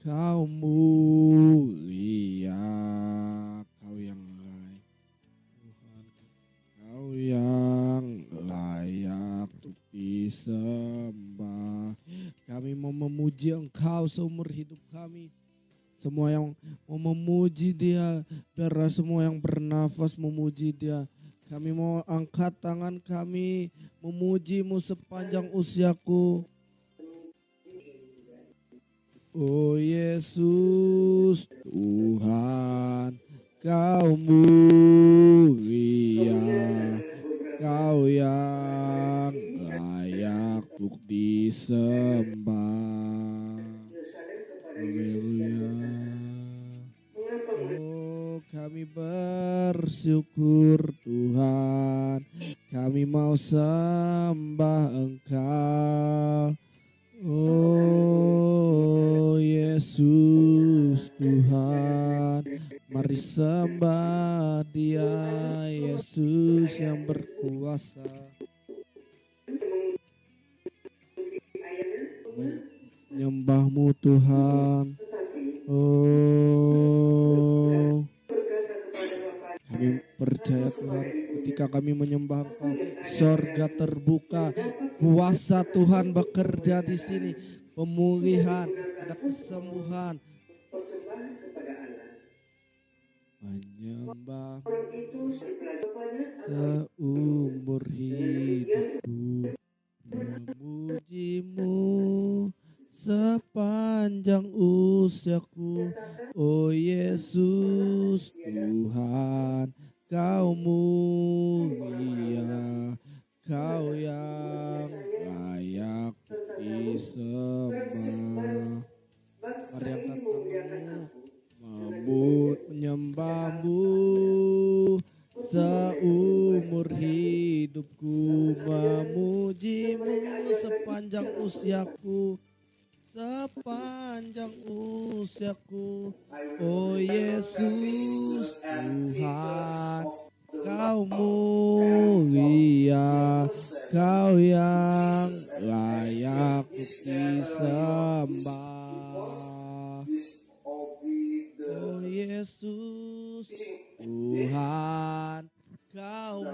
Kau mulia, Kau yang layak, Tuhan, Kau yang layak untuk disembah. Kami mau memuji Engkau seumur hidup kami. Semua yang mau memuji Dia, biarlah semua yang bernafas memuji Dia. Kami mau angkat tangan kami memuji-Mu sepanjang usiaku. Oh Yesus, Tuhan, Kau mulia, Kau yang layak untuk disembah. Haleluya. Oh, kami bersyukur Tuhan, kami mau sembah Engkau. Oh Yesus Tuhan, mari sembah Dia, Yesus yang berkuasa. Menyembah-Mu Tuhan. Oh, kami percaya Tuhan, ketika kami menyembah Engkau, sorga terbuka, kuasa Tuhan bekerja di sini, pemulihan, ada kesembuhan. Menyembah seumur hidupku, memuji-Mu sepanjang usiaku. Oh Yesus Tuhan, Kau mulia, Kau yang layak disembah. Mari angkat tanganmu, menyembah-Mu seumur hidupku, memuji-Mu sepanjang usiaku. Sepanjang usiaku, oh Yesus Tuhan, Kau mulia, Kau yang layak disembah. Oh Yesus Tuhan, Kau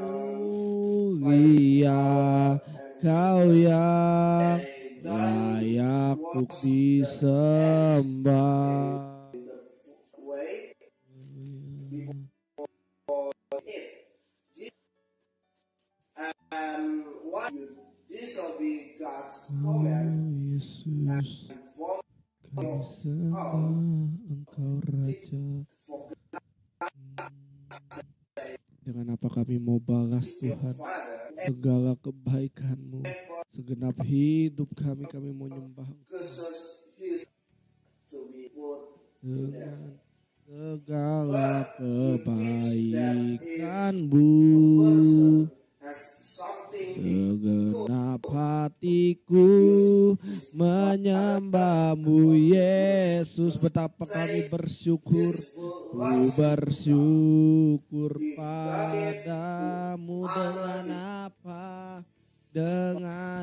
mulia, Kau yang layak untuk disembah. Yesus, kami sembah Engkau Raja. Dengan apa kami mau balas Tuhan segala kebaikan-Mu, segenap hidup kami mau nyembah Engkau. Dengan segala kebaikan-Mu, segenap hatiku menyembah-Mu Yesus. Betapa kami bersyukur, ku bersyukur padamu. Dengan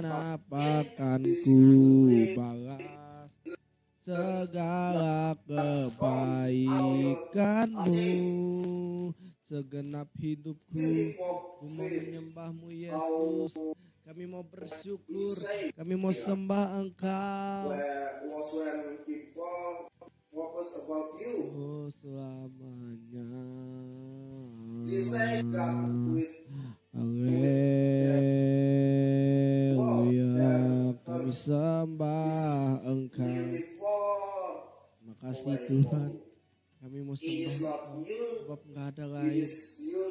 apa kan ku balas segala kebaikan-Mu. Segenap hidupku, ku mau menyembah-Mu Yesus. Kami mau bersyukur, kami mau sembah Engkau. Oh selamanya. Haleluya, kami sembah Engkau. Terima kasih Tuhan, kami mau sembah Engkau, sebab gak ada lain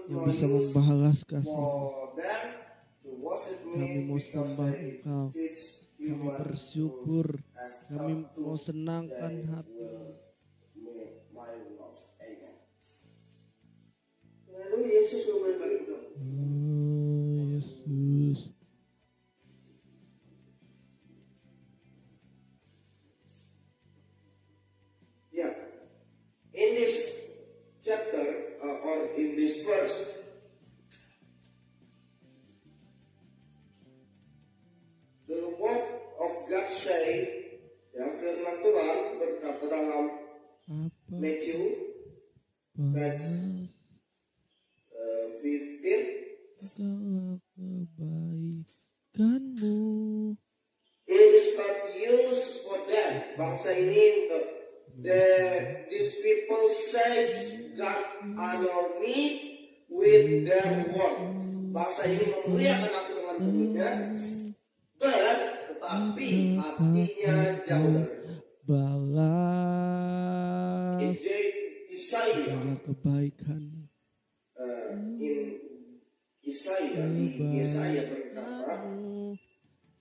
yang bisa membalas kasih-Mu. Kami mau sembah Engkau, kami bersyukur, kami mau senangkan hati-Mu. Lalu Yesus memberkati. Oh Yesus. Yeah. In this chapter or in this verse, the word of God say, ya firman Tuhan berkata dalam bangsa ini these people says God honor me with their word. Bangsa ini memuliakan aku dengan mulutnya, tetapi hatinya jauh. Balas Isaiah kebaikan. Yesaya berkata,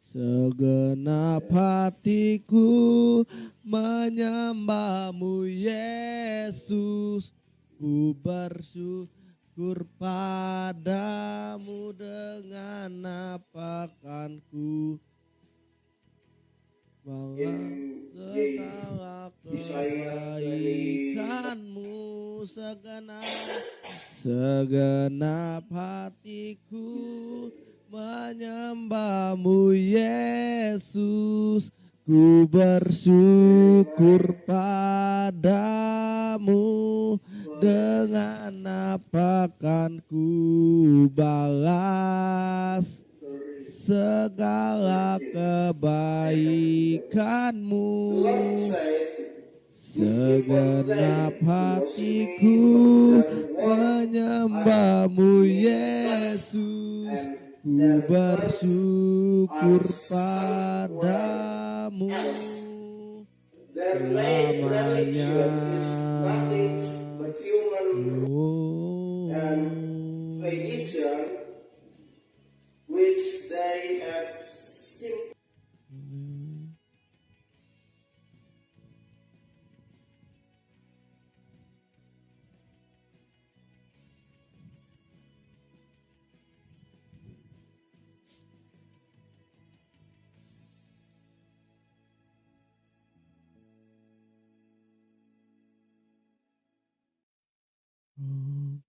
segenap hatiku menyembahmu Yesus, ku bersyukur padamu dengan napakanku. Bahwa segala kebaikanmu segenap hatiku menyembahmu Yesus, ku bersyukur padamu dengan napakanku balas segala kebaikanmu. Segenap hatiku menyembahmu Yesus, ku bersyukur padamu selamanya. Which they have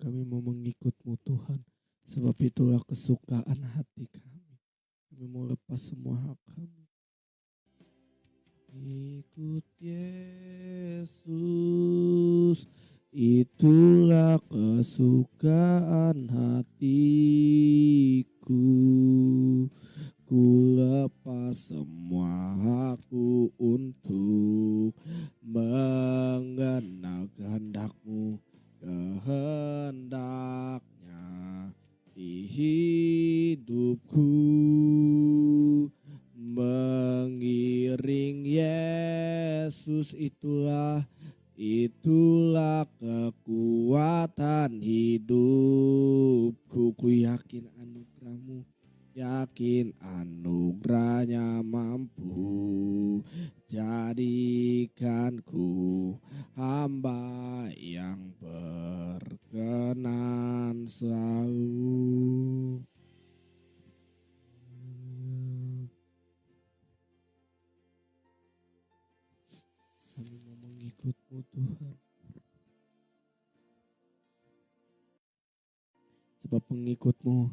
kami mau mengikut-Mu Tuhan, sebab itulah kesukaan hati kami. Kami mau lepas semua hak kami. Ikut Yesus, itulah kesukaan hatiku. Ku lepas semua hakku untuk mengenal kehendak-Mu, kehendaknya di hidupku. Mengiring Yesus itulah kekuatan hidupku. Ku yakin anugerah-Mu, yakin anugerahnya mampu jadikanku hamba yang berkenan selalu. Kami mau mengikut-Mu Tuhan, sebab pengikut-Mu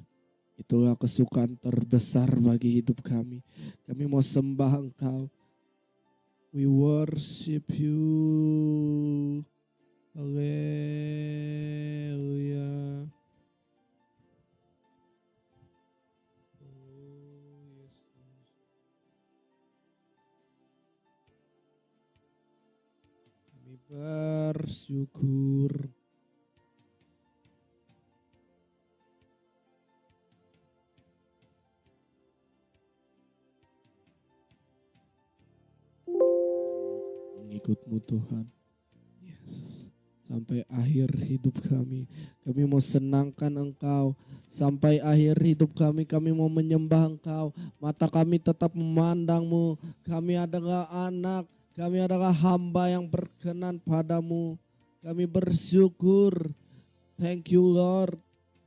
itulah kesukaan terbesar bagi hidup kami. Kami mau sembah Engkau. We worship You. Haleluya. Kami bersyukur. Mengikut-Mu Tuhan Yesus sampai akhir hidup kami. Kami mau senangkan Engkau sampai akhir hidup kami. Kami mau menyembah Engkau. Mata kami tetap memandang-Mu. Kami adalah anak, kami adalah hamba yang berkenan padamu. Kami bersyukur. Thank You Lord.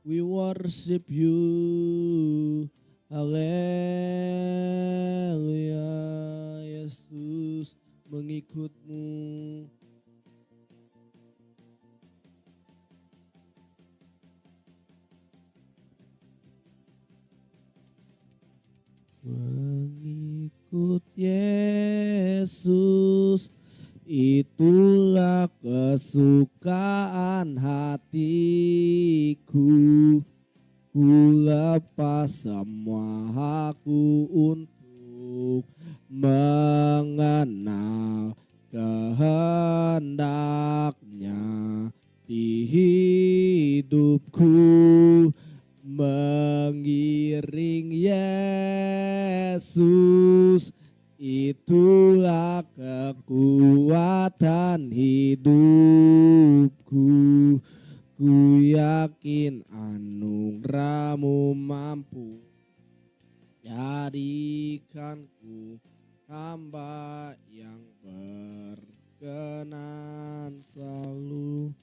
We worship You. Haleluya. Yesus, mengikut-Mu. Mengikut Yesus, itulah kesukaan hatiku. Ku lepas semua hakku untuk mengenal kehendaknya di hidupku, mengiring Yesus, itulah kekuatan hidupku. Ku yakin anugerahmu mampu jadikanku hamba yang berkenan selalu.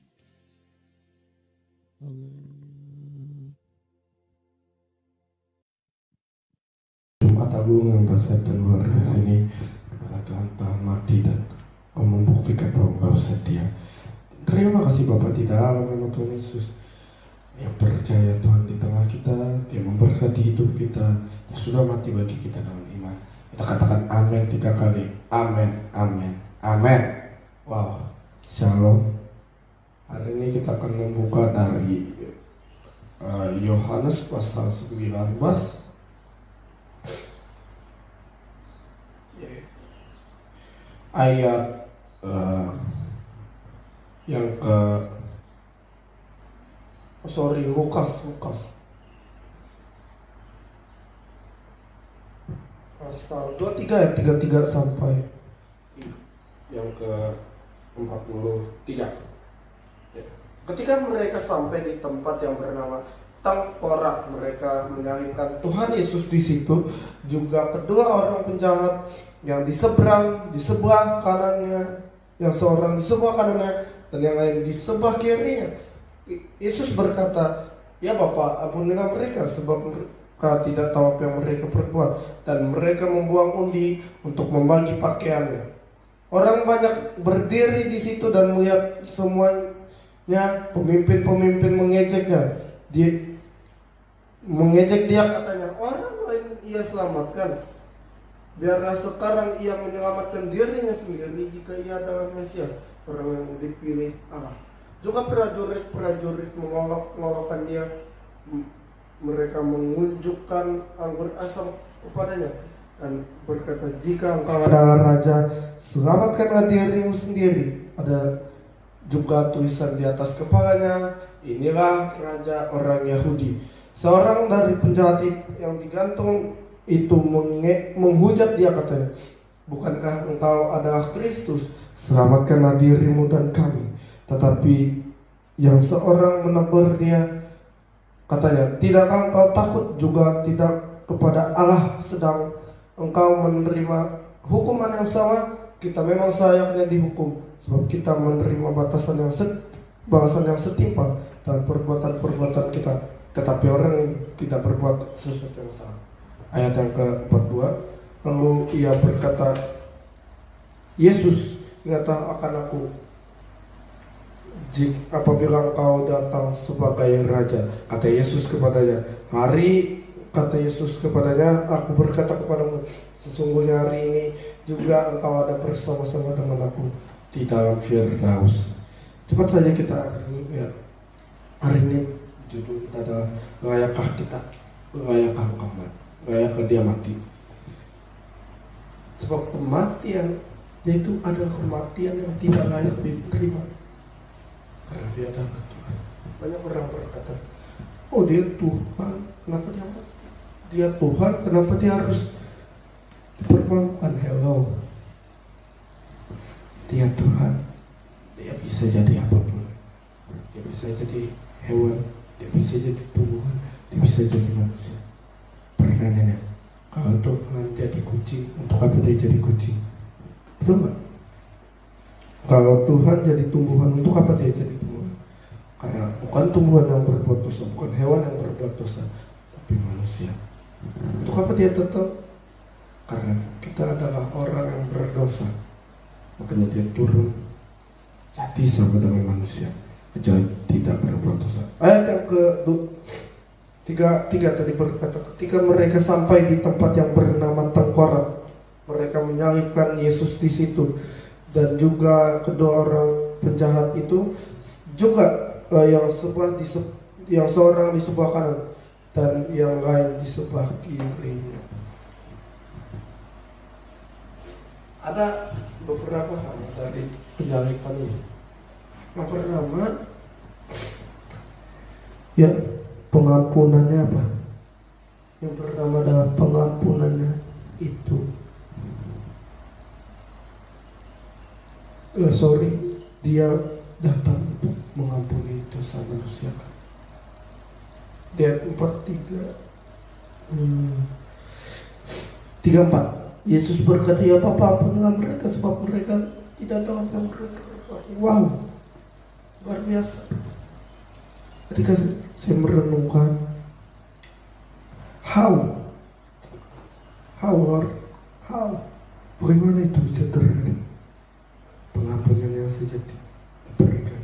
Jumat Agung yang dahsyat dan luar biasa ini, Tuhan telah mati dan membuktikan bahwa Engkau setia. Terima kasih Bapak di dalam nama Tuhan Yesus yang percaya Tuhan di tengah kita, Dia memberkati hidup kita, Dia sudah mati bagi kita dengan iman. Kita katakan amin 3 kali. Amin, amin, amin. Wow, shalom. Hari ini kita akan membuka dari Yohanes pasal 19 ayat yang ke Lukas pasal 23 ayat 33 sampai yang ke 43. Ketika mereka sampai di tempat yang bernama Tengkorak, mereka menyalibkan Tuhan Yesus di situ. Juga kedua orang penjahat yang di sebelah kanannya, yang seorang di sebelah kanannya dan yang lain di sebelah kirinya. Yesus berkata, "Ya Bapa, ampunilah mereka sebab mereka tidak tahu apa yang mereka perbuat." Dan mereka membuang undi untuk membagi pakaiannya. Orang banyak berdiri di situ dan melihat semuanya. Pemimpin-pemimpin mengejek dia, katanya, "Orang lain ia selamatkan, biarlah sekarang ia menyelamatkan dirinya sendiri jika ia adalah Mesias, orang yang dipilih Allah." Juga prajurit mengolok-olokkan dia. Mereka mengunjukkan anggur asam kepadanya dan berkata, "Jika engkau adalah raja, selamatkanlah dirimu sendiri." Ada juga tulisan di atas kepalanya, "Inilah raja orang Yahudi." Seorang dari penjahat yang digantung itu menghujat dia, katanya, "Bukankah engkau adalah Kristus? Selamatkanlah dirimu dan kami." Tetapi yang seorang menegur dia, katanya, "Tidakkah engkau takut juga tidak kepada Allah, sedang engkau menerima hukuman yang sama? Kita memang sayangnya dihukum, sebab kita menerima balasan yang setimpal dan perbuatan-perbuatan kita. Tetapi orang yang tidak berbuat sesuatu yang salah." Ayat yang ke-42, lalu ia berkata, "Yesus, ingatlah akan aku apabila engkau datang sebagai raja." Kata Yesus kepadanya, "Aku berkata kepadamu, sesungguhnya hari ini juga engkau ada bersama-sama dengan aku di dalam Firdaus." Cepat saja kita hari ini judul kita adalah "Layakkah engkau mati? Layakkah dia mati?" Sebab kematian yaitu adalah kematian yang tidak layak diterima, karena dia adalah Tuhan. Banyak orang berkata, "Oh, dia Tuhan, kenapa dia mati? Dia Tuhan, kenapa dia harus dipermalukan?" Hello, dia Tuhan. Dia bisa jadi apapun. Dia bisa jadi hewan, dia bisa jadi tumbuhan, dia bisa jadi manusia. Pertanyaannya, kalau Tuhan jadi kucing, untuk apa dia jadi kucing? Betul nggak? Kalau Tuhan jadi tumbuhan, untuk apa dia jadi tumbuhan? Karena bukan tumbuhan yang berbuat dosa, bukan hewan yang berbuat dosa, tapi manusia. Untuk apa dia tetap? Karena kita adalah orang yang berdosa, makanya dia turun jadi sama dengan manusia, kecuali tidak berbuat dosa. Ayat yang ke-3 tadi berkata, ketika mereka sampai di tempat yang bernama Tengkorak, mereka menyalibkan Yesus di situ. Dan juga kedua orang penjahat itu juga yang seorang di sebelah kanan dan yang lain di sebelah kirinya. Ada beberapa hal dari penyalipan ini. Yang pertama, ya pengampunannya apa? Yang pertama adalah pengampunannya itu. Dia datang untuk mengampuni dosa manusia. Di ayat 34 Yesus berkata, ya Bapa, ampunilah mereka sebab mereka tidak tahu apa yang mereka berbuat. Wow, luar biasa. Ketika saya merenungkan how bagaimana itu bisa terjadi, pengampunan yang sejati diberikan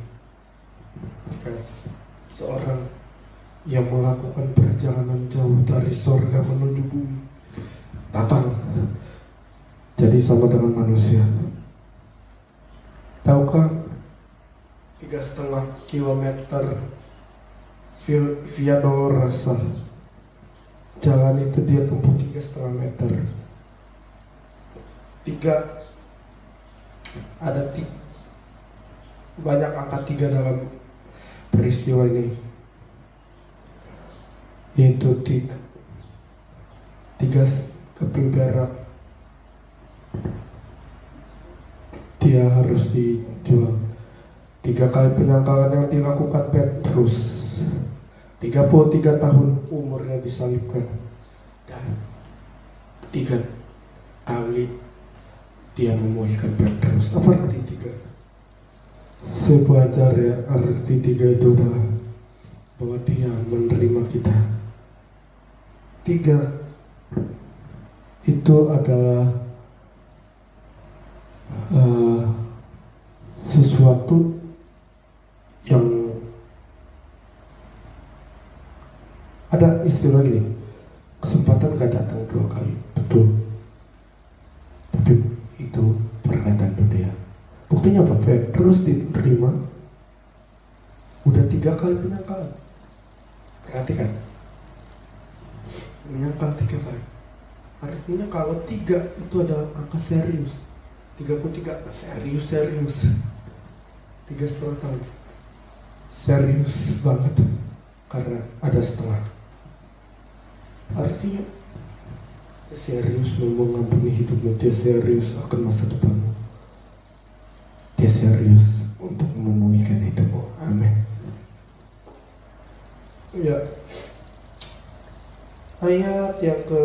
jika seorang yang melakukan perjalanan jauh dari sorga menuju bumi datang jadi sama dengan manusia. Tahukah 3,5 kilometer Via Dolorosa, jalan itu dia tempuh 3,5 meter. Banyak angka 3 dalam peristiwa ini, yaitu 3 keping perak dia harus dijual. 3 kali penyangkalan yang dilakukan Petrus, 33 tahun umurnya disalibkan, dan 3 kali dia memulihkan Petrus. Apa arti 3? Saya belajar ya, arti 3 itu adalah bahwa dia menerima kita. 3 itu adalah sesuatu yang ada istilah gini, kesempatan gak datang 2 kali, betul, tapi itu perkataan dunia. Buktinya apa? Petrus diterima udah 3 kali penyangkalan. Perhatikan, menyangkal 3 kali. Artinya kalau 3 itu adalah angka serius. 33 serius 3,5 tahun serius banget, karena ada setengah. Artinya dia serius mau mengampuni hidupmu, dia serius akan masa depanmu, dia serius untuk memulihkan hidupmu. Amin. Ya, ayat yang ke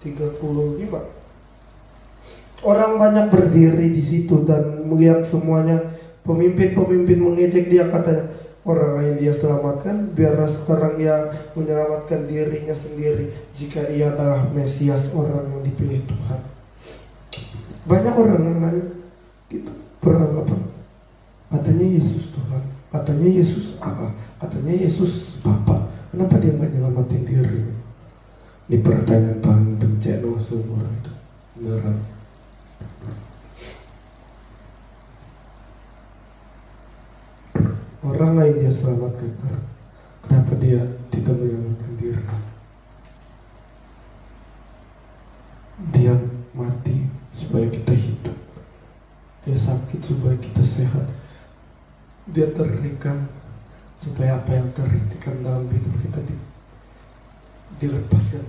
35. Orang banyak berdiri di situ dan melihat semuanya. Pemimpin-pemimpin mengejek dia, katanya, orang yang dia selamatkan, biarlah sekarang ia menyelamatkan dirinya sendiri jika ia adalah Mesias, orang yang dipilih Tuhan. Banyak orang yang nanya gitu, beranggapan katanya Yesus Tuhan, katanya Yesus Allah, katanya Yesus Bapa, kenapa dia nggak nyelamatin diri? Ini pertanyaan paling bencana seumur itu, beneran. Orang lain dia selamatkan, kenapa dia tidak menyelamatkan diri? Dia mati supaya kita hidup, dia sakit supaya kita sehat, dia terikat supaya apa yang terikat dalam hidup kita dilepaskan.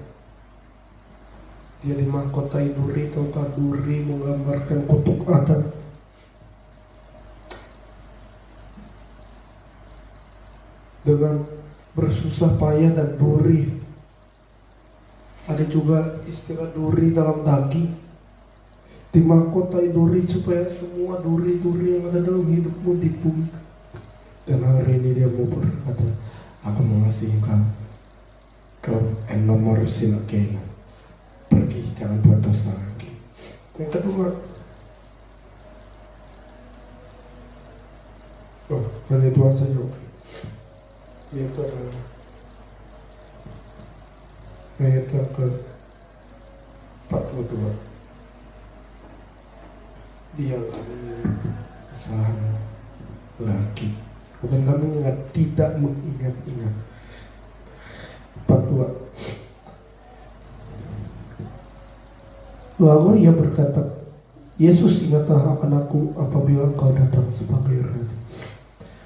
Dia dimahkotai duri, tahukah duri menggambarkan kutuk Adam. Dengan bersusah payah dan duri. Ada juga istilah duri dalam daging. Dimahkotai duri supaya semua duri-duri yang ada dalam hidupmu dibunuh. Dan hari ini dia mau berkata, aku mengasihi kau and no more sin again. Pergi, jangan buat dosa lagi. Yang kedua, hanya 2 saja, oke. Yaitu adalah ayat ke 42. Dia akan kesalahan lagi. Bukan kamu ingat, tidak mengingat-ingat. 42. Lalu ia berkata Yesus, ingatlah akan aku apabila engkau datang sebagai Raja.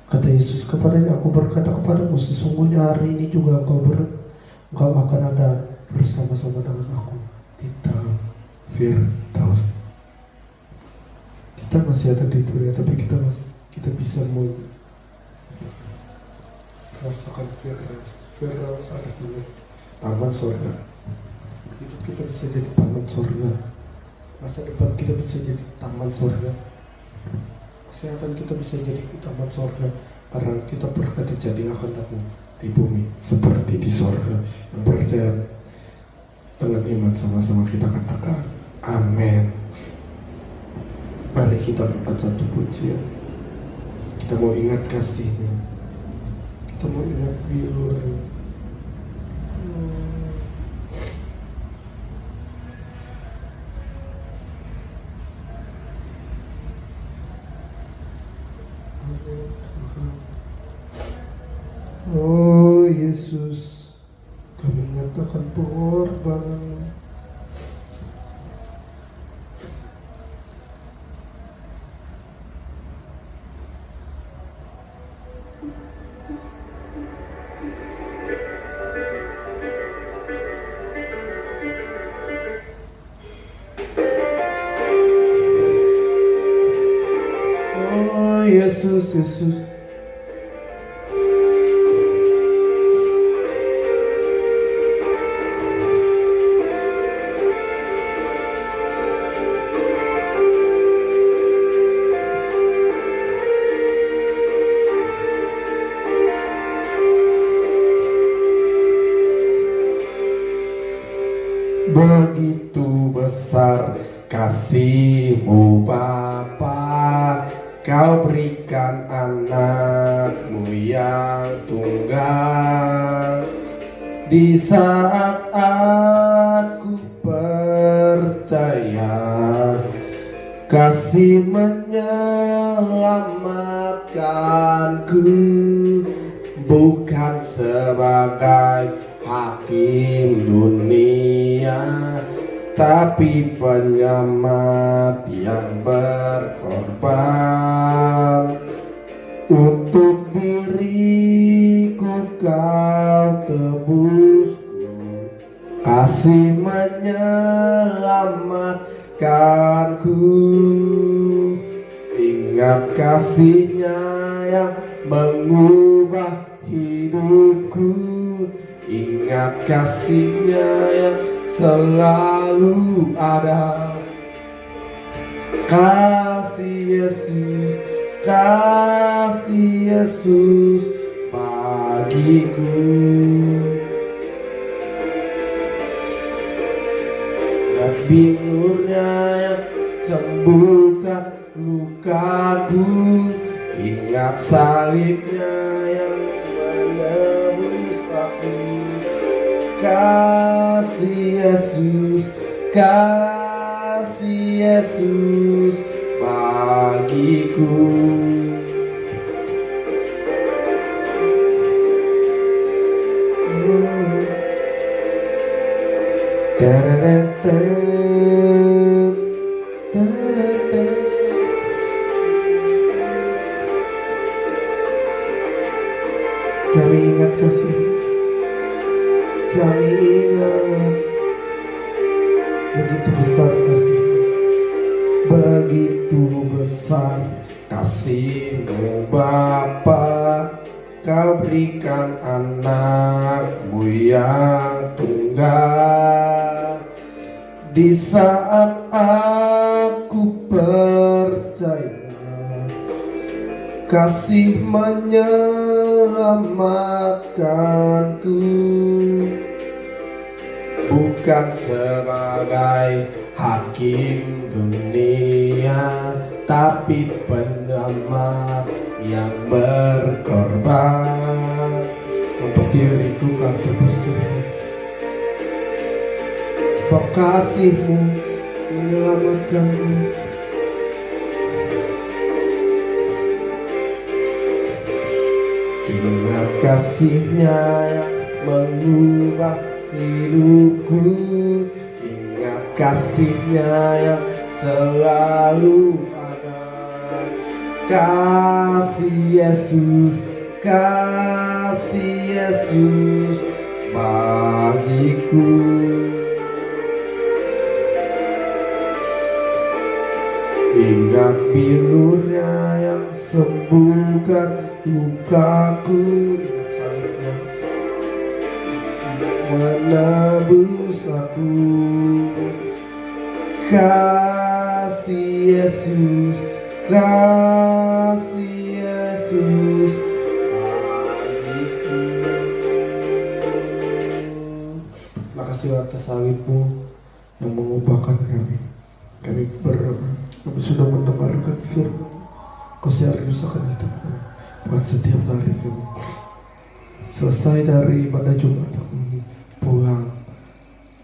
Kata Yesus kepadanya, aku berkata kepadamu, sesungguhnya hari ini juga engkau akan ada bersama-sama dengan aku di dalam Firdaus. Kita masih ada di dunia, tapi kita bisa merasakan Firdaus. Firdaus artinya taman surga. Hidup kita bisa jadi taman surga. Masa depan kita bisa jadi taman surga. Kesehatan kita bisa jadi taman surga. Karena kita berkata jadi akan datang di bumi seperti di surga. Yang percaya dengan iman sama-sama kita katakan amin. Mari kita dapat satu pujian. Kita mau ingat kasih-Nya. Kita mau ingat biur. Oh Yesus, kami nyatakan pengorbanan. Oh Yesus, Yesus. Begitu besar kasih-Mu Bapa, Kau berikan anak-Mu yang tunggal. Di saat aku percaya kasih menyelamatkanku, bukan sebagai hakim dunia, tapi penyelamat yang berkorban. Untuk diriku Kau tebusku, kasih menyelamatkanku. Ingat kasih-Nya yang mengubah hidupku. Ingat kasih-Nya yang selalu ada. Kasih Yesus, kasih Yesus bagiku. Dan biur-Nya yang sembuhkan lukaku. Ingat salib-Nya yang menebus aku. Kasih Yesus, kasih Yesus bagiku. Kami ingat kasih, kami ingat begitu besar kasih, begitu besar kasih-Mu Bapa, Kau berikan anak-Mu yang tunggal. Di saat aku percaya kasih menyelamatkanku, bukan sebagai hakim dunia, tapi penyelamat yang berkorban. Untuk diriku Kau tebus Tuhan, sebab kasih-Mu menyelamatkanku. Ingat kasih-Nya yang mengubah hidupku. Ingat kasih-Nya yang selalu ada. Kasih Yesus, kasih Yesus bagiku. Ingat bilurnya yang sembuhkan lukaku, salibnya menebus aku. Kasih Yesus, kasih Yesus bagiku. Makasih atas salibmu yang mengubahkan kami. Kami sudah mendengarkan firman. Kau seriusakan hidup kami. Buat setiap hari kami selesai dari ibadah Jumat kami pulang,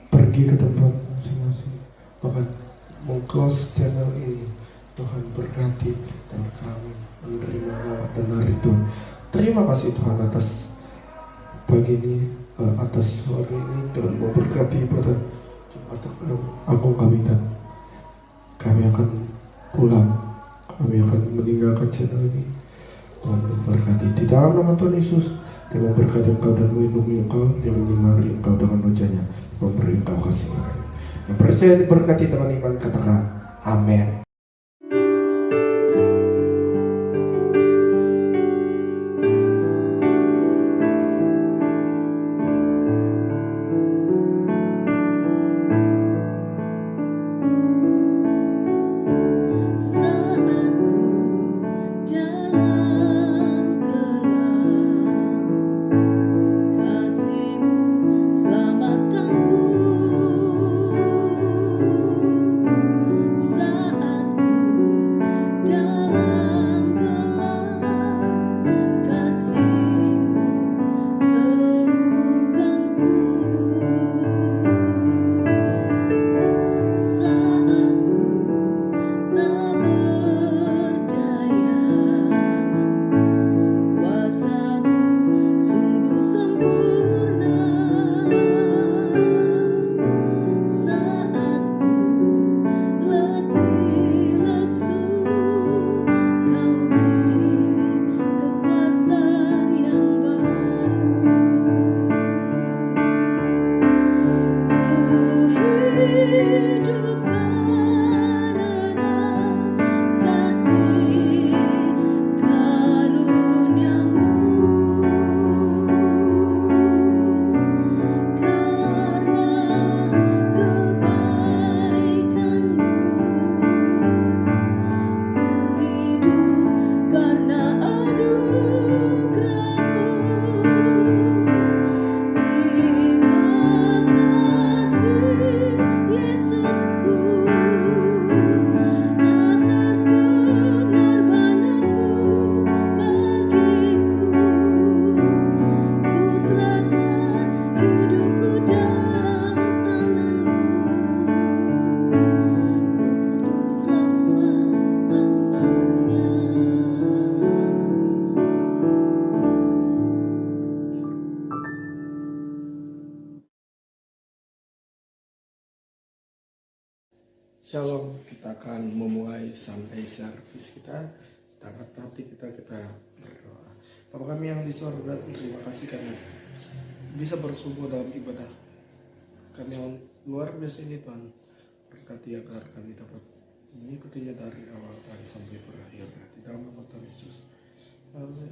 pergi ke tempat masing-masing. Bahkan meng-close channel ini, Tuhan berkati dan kami menerima lawatan hari itu. Terima kasih Tuhan atas pagi ini, atas sore ini. Tuhan memberkati pada Jumat Agung kami, dan kami akan pulang. Kami akan meninggalkan channel ini. Tuhan memberkati di dalam nama Tuhan Yesus. Dia memberkati engkau dan melindungi engkau. Dia menyinari engkau dengan wajahnya, memberi engkau kasih. Yang percaya diberkati dengan iman, katakan amin. Shalom, kita akan memulai Sunday service kita. Kita angkat hati kita berdoa. Bapa kami yang di sorga, terima kasih karena bisa berkumpul dalam ibadah kami yang luar biasa ini, Tuhan. Berkati agar kami dapat mengikutinya dari awal dan sampai berakhir. Di dalam nama Tuhan Yesus. Amin.